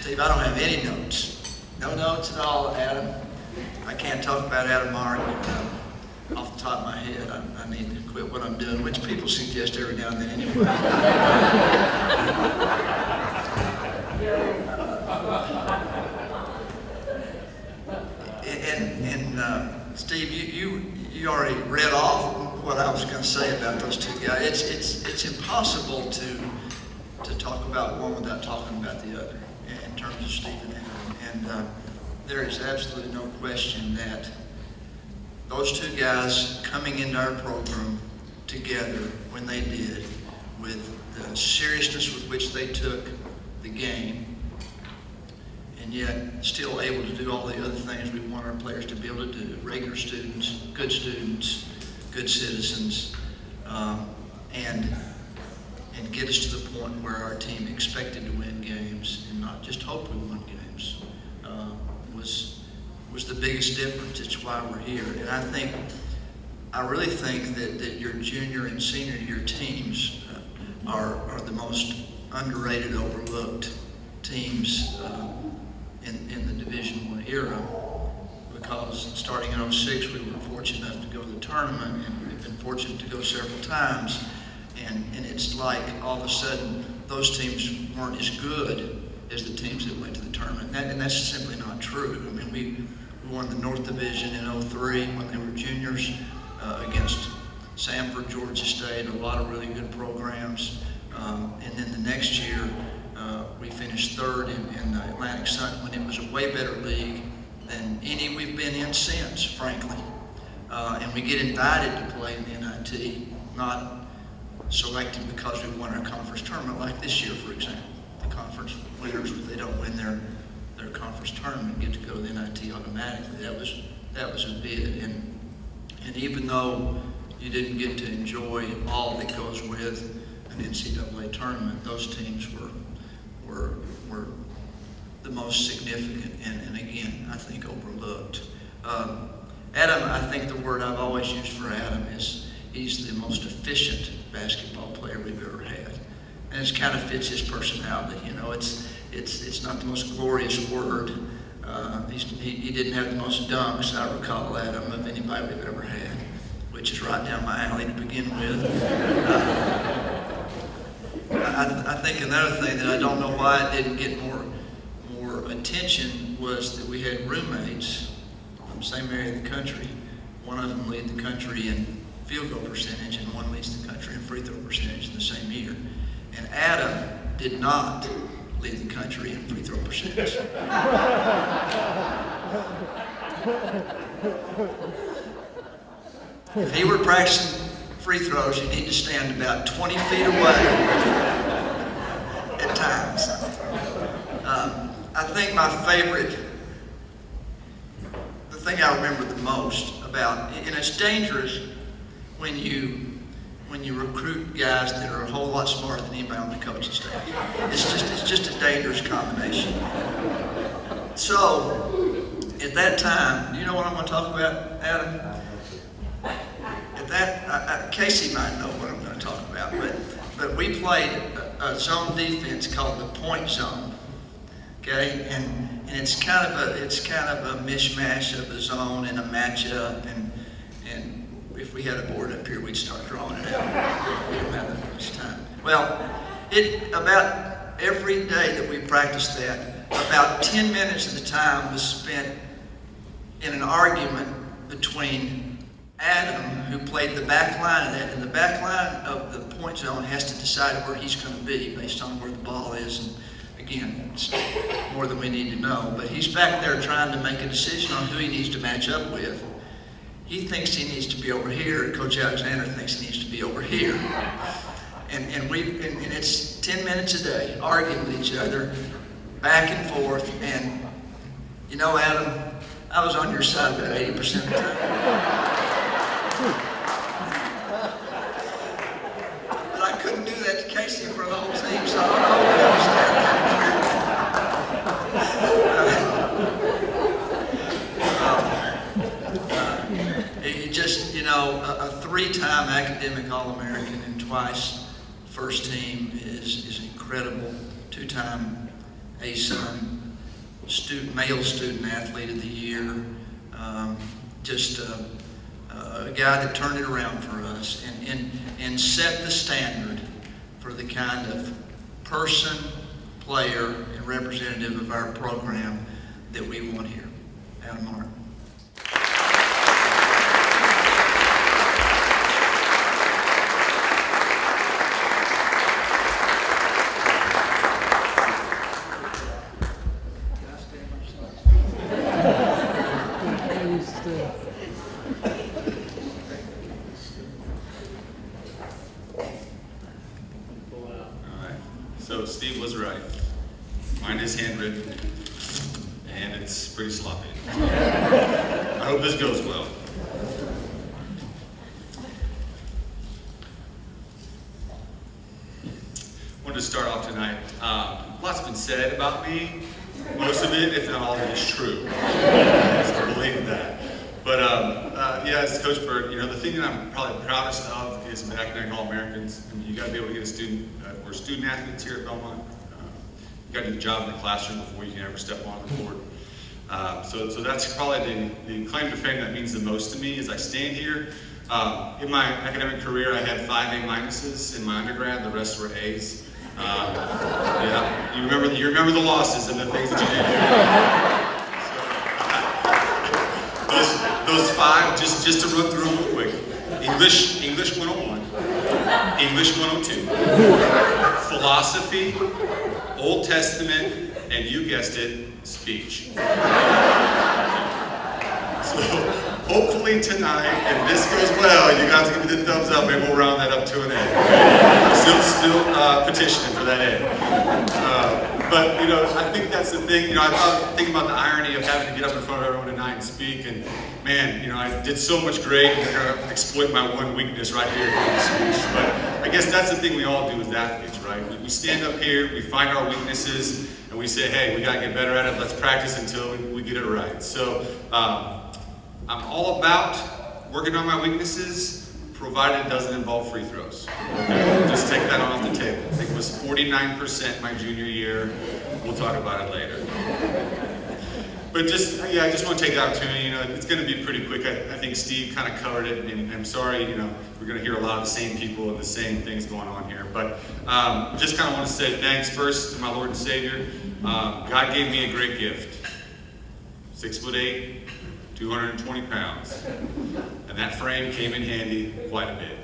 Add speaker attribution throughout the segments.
Speaker 1: Steve, I don't have any notes. No notes at all, Adam. I can't talk about Adam Mark off the top of my head. I need to quit what I'm doing, which people suggest every now and then anyway. Steve, you already read off what I was going to say about those two guys. It's impossible to talk about one without talking about the other in terms of Steve and Adam. And there is absolutely no question that those two guys coming into our program together when they did, with the seriousness with which they took the game, and yet still able to do all the other things we want our players to be able to do, regular students, good citizens, and get us to the point where our team expected to win games and not just hope we won games, was the biggest difference. It's why we're here. And I really think that your junior and senior year teams are the most underrated, overlooked teams in the Division I era, because starting in '06 we were fortunate enough to go to the tournament, and we've been fortunate to go several times, and it's like all of a sudden those teams weren't as good as the teams that went to the tournament, and that's simply not true. I mean, we won the North Division in '03 when they were juniors against Samford, Georgia State, a lot of really good programs, and then the next year we finished third in the Atlantic Sun when it was a way better league than any we've been in since, frankly. And we get invited to play in the NIT, not selected because we won our conference tournament like this year, for example. The conference winners, if they don't win their conference tournament, get to go to the NIT automatically. That was a bid. And even though you didn't get to enjoy all that goes with an NCAA tournament, those teams were the most significant and again, I think overlooked. Adam, I think the word I've always used for Adam is he's the most efficient basketball player we've ever had. And it kind of fits his personality. You know, it's not the most glorious word. He didn't have the most dunks, I recall, Adam, of anybody we've ever had, which is right down my alley to begin with. I think another thing that I don't know why it didn't get more attention was that we had roommates from the same area of the country. One of them led the country in field goal percentage, and one leads the country in free throw percentage in the same year. And Adam did not lead the country in free throw percentage. If he were practicing free throws, you need to stand about 20 feet away at times. I think my favorite, the thing I remember the most about, and it's dangerous when you recruit guys that are a whole lot smarter than anybody on the coaching staff. It's just a dangerous combination. So, at that time, you know what I'm going to talk about, Adam? At that, Casey might know what I'm going to talk about, but we played a zone defense called the point zone, okay? And it's kind of a mishmash of a zone and a matchup, and if we had a board up here, we'd start drawing it out. We don't have that much time. Well, about every day that we practiced that, about 10 minutes of the time was spent in an argument between Adam, who played the back line of that, and the back line of the point zone has to decide where he's going to be based on where the ball is. And again, it's more than we need to know, but he's back there trying to make a decision on who he needs to match up with. He thinks he needs to be over here. Coach Alexander thinks he needs to be over here. And it's 10 minutes a day, arguing with each other, back and forth. And you know, Adam, I was on your side about 80% of the time. But I couldn't do that to Casey for the whole team, so I don't know if you understand that. A three-time academic All-American and twice first team is incredible. Two-time a son, male student athlete of the year, just a guy that turned it around for us and set the standard for the kind of person, player, and representative of our program that we want here. Adam Martin.
Speaker 2: So Steve was right. Mine is handwritten, and it's pretty sloppy. I hope this goes well. I wanted to start off tonight. Lots been said about me. Most of it, if not all of it, is true. So believe that. But yeah, as Coach Bird, the thing that I'm probably proudest of is academic All-Americans. I mean, you got to be able to get a student. We're student athletes here at Belmont. You got to do the job in the classroom before you can ever step on the court. So that's probably the claim to fame that means the most to me as I stand here. In my academic career, I had 5 A- in my undergrad. The rest were A's. Yeah, you remember the losses and the things that you did. So, those 5, just to run through them real quick. English 101, English 102, philosophy, Old Testament, and you guessed it, speech. So hopefully tonight, if this goes well, you guys give me the thumbs up, maybe we'll round that up to an A. Still petitioning for that A. But I think that's the thing. I thought thinking about the irony of having to get up in front of everyone tonight and speak, and man, I did so much great, and they're gonna exploit my one weakness right here in the speech. But I guess that's the thing we all do as athletes, right? We stand up here, we find our weaknesses, and we say, hey, we gotta get better at it. Let's practice until we get it right. So I'm all about working on my weaknesses, provided it doesn't involve free throws. Okay? Just take that off the table. I think it was 49% my junior year. We'll talk about it later. But I just want to take the opportunity. It's going to be pretty quick. I think Steve kind of covered it, and I'm sorry. We're going to hear a lot of the same people and the same things going on here. But just kind of want to say thanks first to my Lord and Savior. God gave me a great gift. 6'8", 220 pounds, and that frame came in handy quite a bit.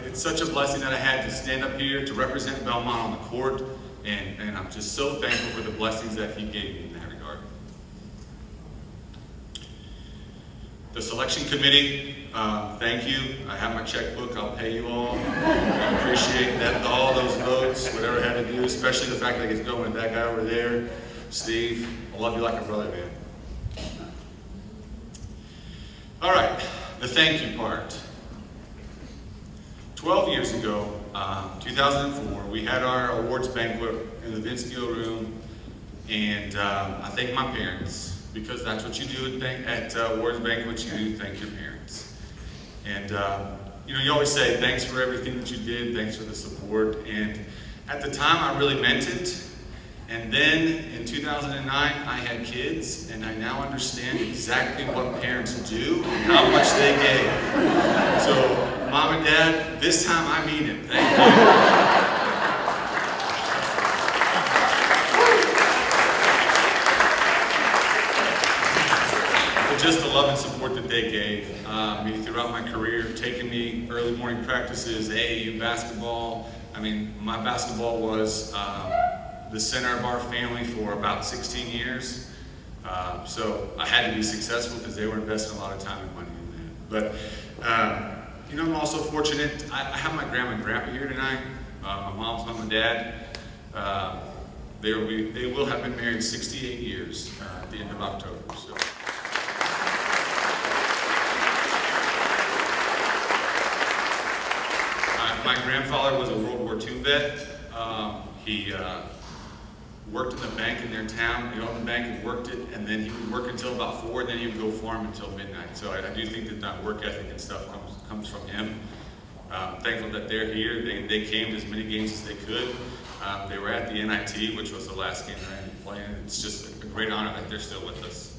Speaker 2: It's such a blessing that I had to stand up here to represent Belmont on the court, and I'm just so thankful for the blessings that he gave me in that regard. The selection committee, thank you. I have my checkbook. I'll pay you all. I appreciate that, all those votes, whatever I had to do, especially the fact that I get to go with that guy over there, Steve. I love you like a brother, man. All right, the thank you part. 12 years ago, 2004, we had our awards banquet in the Vince Gill room, and I thank my parents, because that's what you do at awards banquets, you do thank your parents. And you always say thanks for everything that you did, thanks for the support, and at the time I really meant it. And then in 2009, I had kids, and I now understand exactly what parents do and how much they gave. So, Mom and Dad, this time I mean it. Thank you. But just the love and support that they gave me throughout my career, taking me early morning practices, AAU basketball. I mean, my basketball was the center of our family for about 16 years. So I had to be successful because they were investing a lot of time and money in that. But, I'm also fortunate. I have my grandma and grandpa here tonight, my mom's mom and dad. They will have been married 68 years at the end of October. So. My grandfather was a World War II vet. He worked in the bank in their town. He owned the bank and worked it, and then he would work until about 4, and then he would go farm until midnight. So I do think that work ethic and stuff comes from him. Thankful that they're here. They came to as many games as they could. They were at the NIT, which was the last game that I ended up playing. It's just a great honor that they're still with us.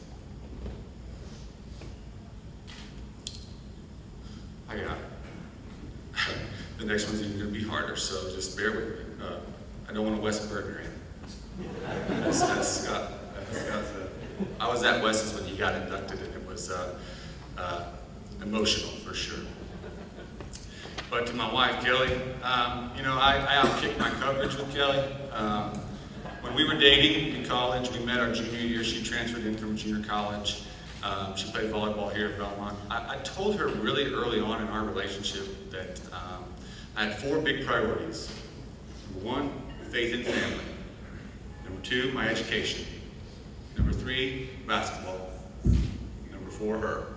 Speaker 2: The next one's even going to be harder, so just bear with me. I don't want to Wes Berger in. That's Scott. I was at Wes's when he got inducted, and it was emotional for sure. But to my wife, Kelly, I outkicked my coverage with Kelly. When we were dating in college, we met our junior year. She transferred in from junior college. She played volleyball here at Belmont. I told her really early on in our relationship that I had 4 big priorities. Number 1, faith and family. Number 2, my education. Number 3, basketball. Number 4, her.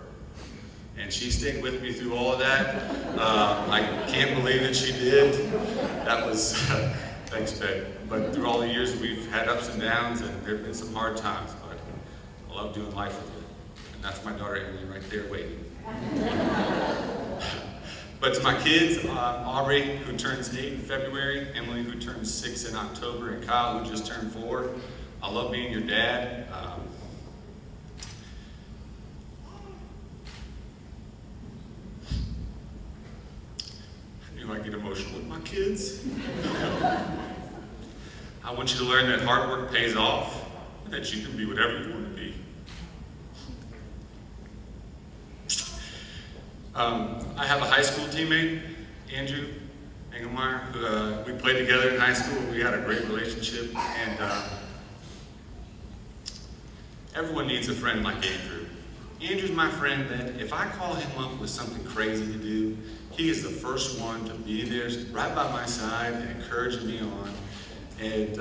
Speaker 2: And she stayed with me through all of that. I can't believe that she did. That was, thanks, babe. But through all the years, we've had ups and downs, and there have been some hard times, but I love doing life with you. And that's my daughter, Emily, right there waiting. But to my kids, Aubrey, who turns 8 in February, Emily, who turns 6 in October, and Kyle, who just turned 4, I love being your dad. I get emotional with my kids. I want you to learn that hard work pays off, and that you can be whatever you want to be. I have a high school teammate, Andrew Engelmeyer, who we played together in high school. We had a great relationship, and everyone needs a friend like Andrew. Andrew's my friend that if I call him up with something crazy to do, he is the first one to be there right by my side and encouraging me on. And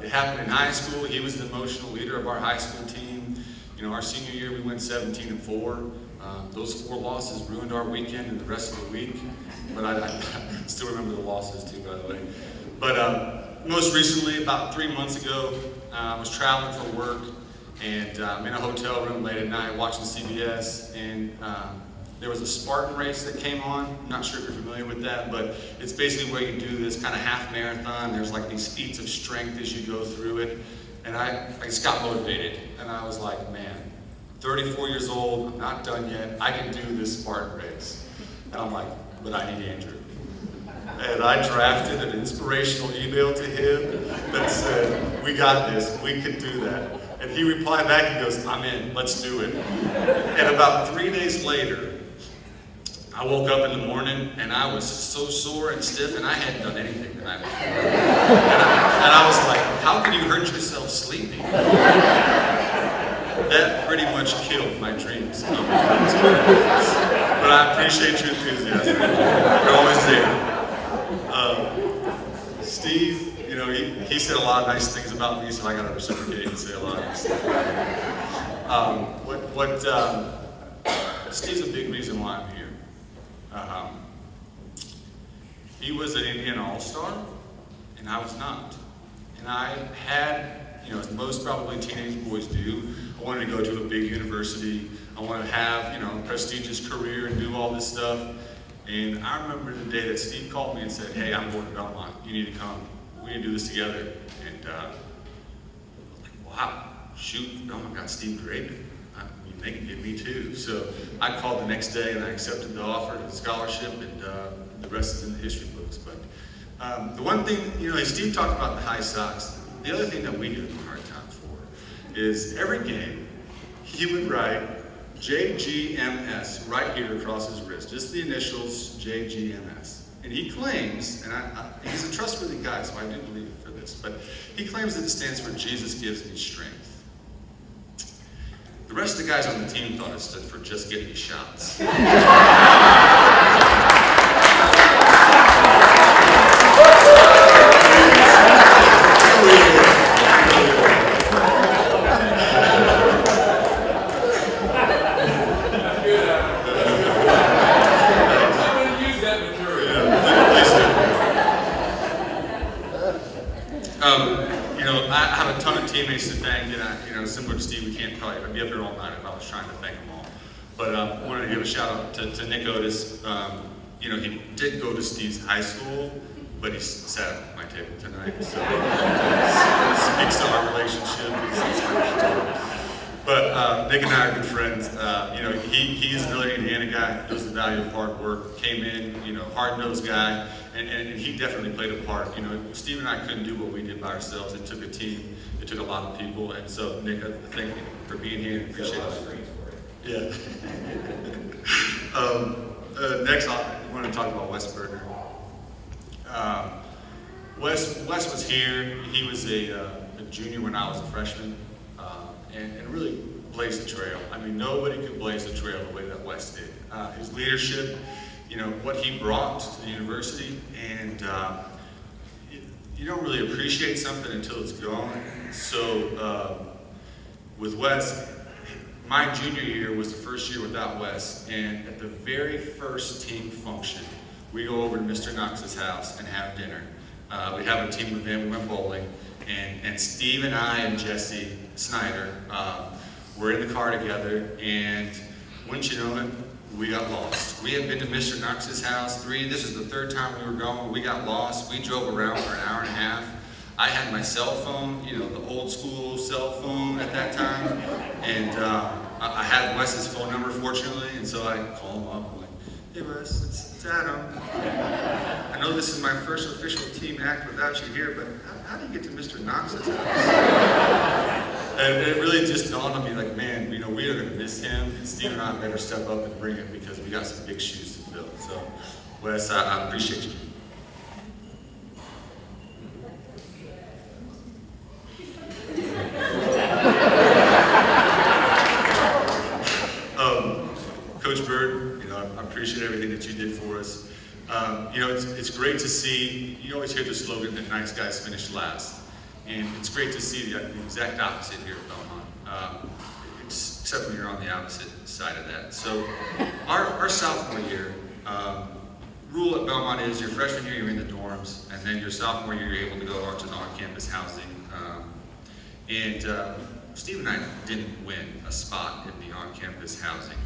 Speaker 2: it happened in high school. He was the emotional leader of our high school team. Our senior year we went 17-4. Those 4 losses ruined our weekend and the rest of the week. But I still remember the losses too, by the way. But most recently, about 3 months ago, I was traveling for work, and I'm in a hotel room late at night watching CBS, and there was a Spartan race that came on. I'm not sure if you're familiar with that, but it's basically where you do this kind of half marathon. There's like these feats of strength as you go through it. And I just got motivated, and I was like, man, 34 years old, I'm not done yet. I can do this Spartan race. And I'm like, but I need Andrew. And I drafted an inspirational email to him that said, we got this, we can do that. And he replied back, he goes, I'm in, let's do it. And about 3 days later, I woke up in the morning and I was so sore and stiff, and I hadn't done anything the night before. And I was like, how can you hurt yourself sleeping? That pretty much killed my dreams. But I appreciate your enthusiasm. You're always there. Steve, he said a lot of nice things about me, so I got to reciprocate and say a lot of nice things. Steve's a big reason why I'm here. He was an Indiana All-Star, and I was not. And I had, as most probably teenage boys do, I wanted to go to a big university. I wanted to have, a prestigious career and do all this stuff. And I remember the day that Steve called me and said, hey, I'm going to Belmont. You need to come. We need to do this together. And I was like, wow, shoot, Belmont got Steve graded. They can get me too. So I called the next day and I accepted the offer, the scholarship, and the rest is in the history books. But the one thing, Steve talked about the high socks. The other thing that we give him a hard time for is every game he would write JGMS right here across his wrist, just the initials JGMS. And he claims, and he's a trustworthy guy, so I do believe him for this, but he claims that it stands for Jesus gives me strength. The rest of the guys on the team thought it stood for just get me shots. I have a ton of teammates to thank, and similar to Steve, we can't probably, I'd be up here all night if I was trying to thank them all. But I wanted to give a shout out to Nick Otis. He did go to Steve's high school, but he sat at my table tonight, so it speaks to our relationship. But Nick and I are good friends. You know, he is really an Indiana guy, knows the value of hard work, came in, you know, hard-nosed guy, and he definitely played a part. You know, Steve and I couldn't do what we did by ourselves. It took a team, it took a lot of people, and so Nick, thank you for being here. Appreciate it. Yeah. Next, I want to talk about Wes Berger. Wes was here. He was a junior when I was a freshman, and really blazed the trail. I mean, nobody could blaze the trail the way that Wes did. His leadership, you know, what he brought to the university, and you don't really appreciate something until it's gone. So with Wes, my junior year was the first year without Wes, and at the very first team function, we go over to Mr. Knox's house and have dinner. We have a team event, we went bowling, and Steve and I and Jesse Snyder were in the car together, and wouldn't you know it, we got lost. We had been to Mr. Knox's house this is the third time we were going, we got lost. We drove around for an hour and a half. I had my cell phone, you know, the old school cell phone at that time, and I had Wes's phone number, fortunately, and so I called him up, I'm like, hey Wes, it's Adam. I know this is my first official team act without you here, but how do you get to Mr. Knox's house? And it really just dawned on me, like, man, you know, we are going to miss him, and Steve and I better step up and bring it because we got some big shoes to fill. So, Wes, I appreciate you. Coach Bird, you know, I appreciate everything that you did for us. You know, it's great to see, you always hear the slogan that nice guys finish last. And it's great to see the exact opposite here at Belmont, except when you're on the opposite side of that. So our sophomore year, rule at Belmont is your freshman year you're in the dorms, and then your sophomore year you're able to go out to the on-campus housing. Steve and I didn't win a spot in the on-campus housing.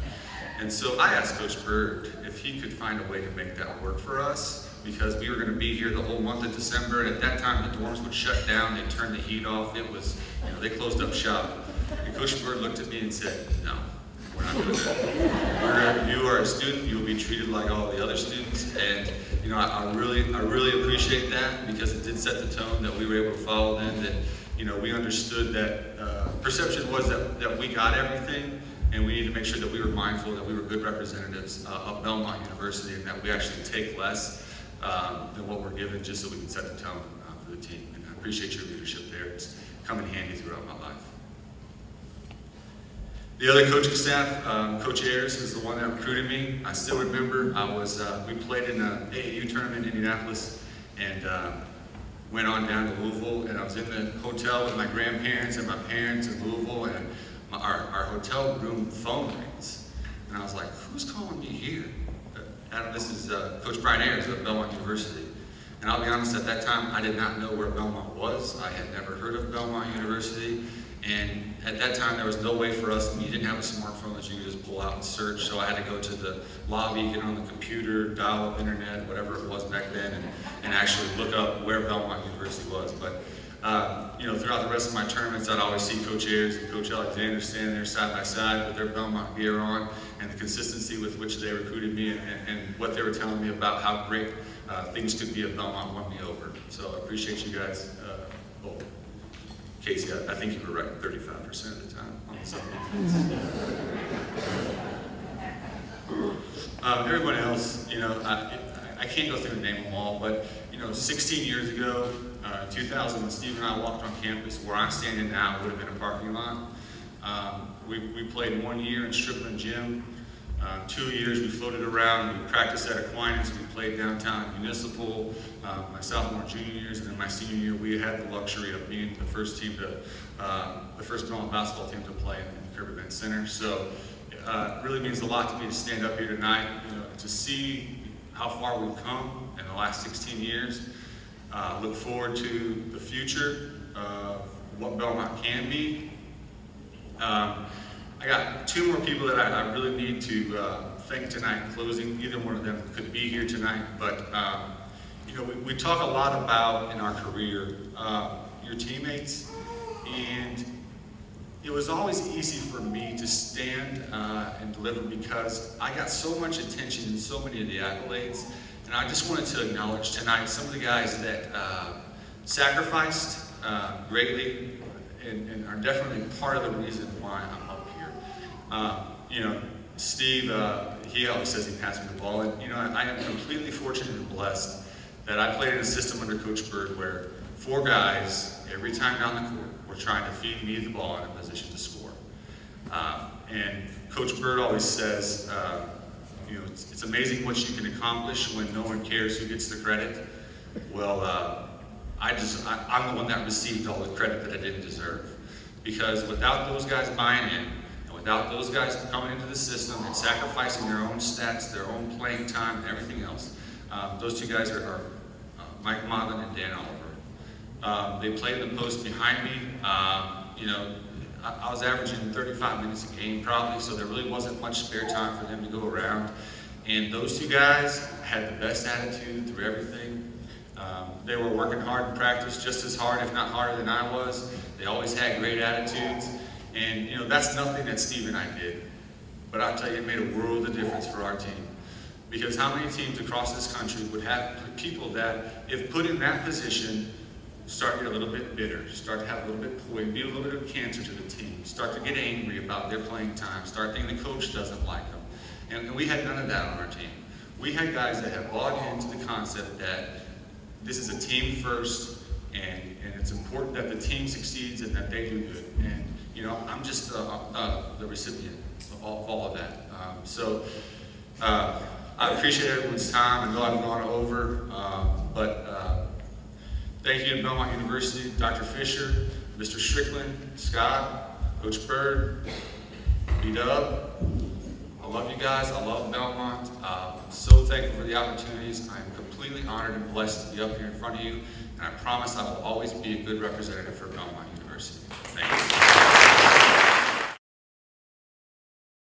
Speaker 2: And so I asked Coach Bird if he could find a way to make that work for us, because we were going to be here the whole month of December, and at that time the dorms would shut down, they'd turn the heat off, it was, you know, they closed up shop. And Coach Bird looked at me and said, no, we're not doing that. You are a student, you'll be treated like all the other students, and you know, I really appreciate that, because it did set the tone that we were able to follow then, that, you know, we understood that perception was that we got everything, and we need to make sure that we were mindful that we were good representatives of Belmont University, and that we actually take less than what we're given, just so we can set the tone for the team. And I appreciate your leadership there. It's come in handy throughout my life. The other coaching staff, Coach Ayers is the one that recruited me. I still remember we played in an AAU tournament in Indianapolis, and went on down to Louisville, and I was in the hotel with my grandparents and my parents in Louisville, and our hotel room phone rings, and I was like, who's calling me here? Adam, this is Coach Brian Ayers of Belmont University. And I'll be honest, at that time, I did not know where Belmont was. I had never heard of Belmont University. And at that time, there was no way for us, you didn't have a smartphone that you could just pull out and search, so I had to go to the lobby, get on the computer, dial up internet, whatever it was back then, and actually look up where Belmont University was. But you know, throughout the rest of my tournaments, I'd always see Coach Ayers and Coach Alexander standing there side by side with their Belmont gear on, and the consistency with which they recruited me, and what they were telling me about how great things could be at Belmont won me over. So I appreciate you guys. Casey, I think you were right 35% of the time on the supplement. Everyone else, you know, I can't go through and name them all, but you know, 16 years ago, 2000, when Steve and I walked on campus, where I'm standing now would have been a parking lot. We played 1 year in Strickland Gym. 2 years we floated around, we practiced at Aquinas, we played downtown at Municipal, my sophomore, junior years, and then my senior year we had the luxury of being the first team to, the first Belmont basketball team to play in the Kirby Event Center. So it really means a lot to me to stand up here tonight, you know, to see how far we've come in the last 16 years. Look forward to the future of what Belmont can be. I got two more people that I really need to thank tonight in closing. Either one of them could be here tonight, but you know, we talk a lot about in our career, your teammates, and it was always easy for me to stand and deliver because I got so much attention and so many of the accolades. And I just wanted to acknowledge tonight some of the guys that sacrificed greatly and are definitely part of the reason why I'm up here. You know, Steve, he always says he passed me the ball. And, you know, I am completely fortunate and blessed that I played in a system under Coach Bird where 4 guys, every time down the court, were trying to feed me the ball in a position to score. And Coach Bird always says, you know, it's amazing what you can accomplish when no one cares who gets the credit. Well, I'm the one that received all the credit that I didn't deserve. Because without those guys buying in, and without those guys coming into the system and sacrificing their own stats, their own playing time, and everything else, those 2 guys are Mike Modlin and Dan Oliver. They played the post behind me. You know, I was averaging 35 minutes a game probably, so there really wasn't much spare time for them to go around. And those 2 guys had the best attitude through everything. They were working hard in practice, just as hard, if not harder than I was. They always had great attitudes. And, you know, that's nothing that Steve and I did. But I'll tell you, it made a world of difference for our team. Because how many teams across this country would have people that, if put in that position, start to get a little bit bitter, start to have a little bit poison, be a little bit of cancer to the team, start to get angry about their playing time, start thinking the coach doesn't like them. And we had none of that on our team. We had guys that have bought into the concept that this is a team first, and it's important that the team succeeds and that they do good. And, you know, I'm just the recipient of all of that. I appreciate everyone's time. I know I've gone over, but thank you to Belmont University, Dr. Fisher, Mr. Strickland, Scott, Coach Bird, B-Dub. I love you guys. I love Belmont. I'm so thankful for the opportunities. I am completely honored and blessed to be up here in front of you, and I promise I will always be a good representative for Belmont University. Thank you.